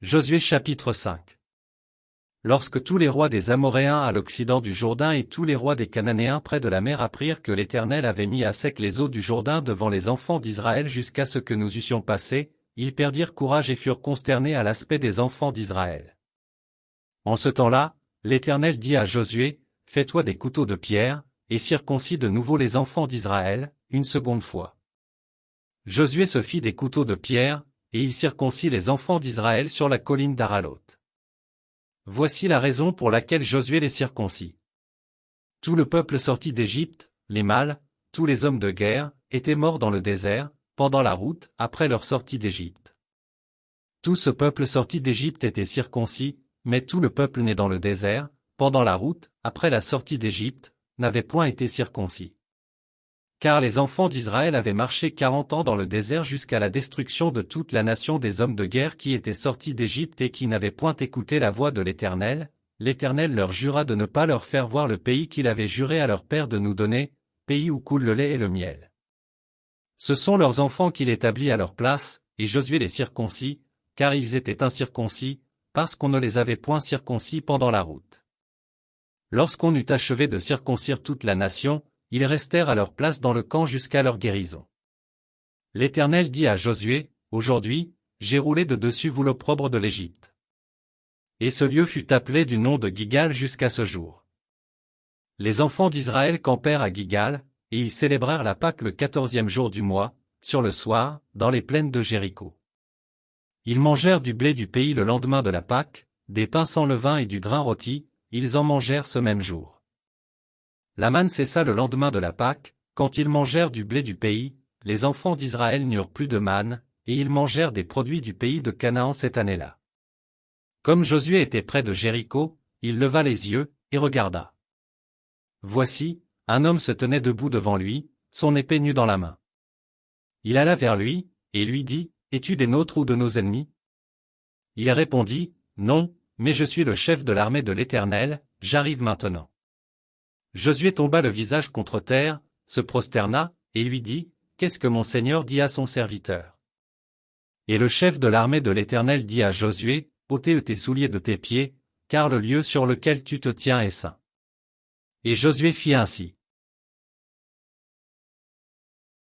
Josué chapitre 5. Lorsque tous les rois des Amoréens à l'occident du Jourdain et tous les rois des Cananéens près de la mer apprirent que l'Éternel avait mis à sec les eaux du Jourdain devant les enfants d'Israël jusqu'à ce que nous eussions passé, ils perdirent courage et furent consternés à l'aspect des enfants d'Israël. En ce temps-là, l'Éternel dit à Josué, « Fais-toi des couteaux de pierre, et circoncis de nouveau les enfants d'Israël, une seconde fois. » Josué se fit des couteaux de pierre, et il circoncit les enfants d'Israël sur la colline d'Aralot. Voici la raison pour laquelle Josué les circoncit. Tout le peuple sorti d'Égypte, les mâles, tous les hommes de guerre, étaient morts dans le désert, pendant la route, après leur sortie d'Égypte. Tout ce peuple sorti d'Égypte était circoncis, mais tout le peuple né dans le désert, pendant la route, après la sortie d'Égypte, n'avait point été circoncis. Car les enfants d'Israël avaient marché 40 ans dans le désert jusqu'à la destruction de toute la nation des hommes de guerre qui étaient sortis d'Égypte et qui n'avaient point écouté la voix de l'Éternel. L'Éternel leur jura de ne pas leur faire voir le pays qu'il avait juré à leur père de nous donner, pays où coule le lait et le miel. Ce sont leurs enfants qu'il établit à leur place, et Josué les circoncis, car ils étaient incirconcis, parce qu'on ne les avait point circoncis pendant la route. Lorsqu'on eut achevé de circoncire toute la nation, ils restèrent à leur place dans le camp jusqu'à leur guérison. L'Éternel dit à Josué, « Aujourd'hui, j'ai roulé de dessus vous l'opprobre de l'Égypte. » Et ce lieu fut appelé du nom de Gilgal jusqu'à ce jour. Les enfants d'Israël campèrent à Gilgal, et ils célébrèrent la Pâque le 14e jour du mois, sur le soir, dans les plaines de Jéricho. Ils mangèrent du blé du pays le lendemain de la Pâque, des pains sans levain et du grain rôti, ils en mangèrent ce même jour. La manne cessa le lendemain de la Pâque, quand ils mangèrent du blé du pays, les enfants d'Israël n'eurent plus de manne, et ils mangèrent des produits du pays de Canaan cette année-là. Comme Josué était près de Jéricho, il leva les yeux, et regarda. Voici, un homme se tenait debout devant lui, son épée nue dans la main. Il alla vers lui, et lui dit, « Es-tu des nôtres ou de nos ennemis ?» Il répondit, « Non, mais je suis le chef de l'armée de l'Éternel, j'arrive maintenant. » Josué tomba le visage contre terre, se prosterna, et lui dit, « Qu'est-ce que mon Seigneur dit à son serviteur ?» Et le chef de l'armée de l'Éternel dit à Josué, « ôtez tes souliers de tes pieds, car le lieu sur lequel tu te tiens est saint. » Et Josué fit ainsi.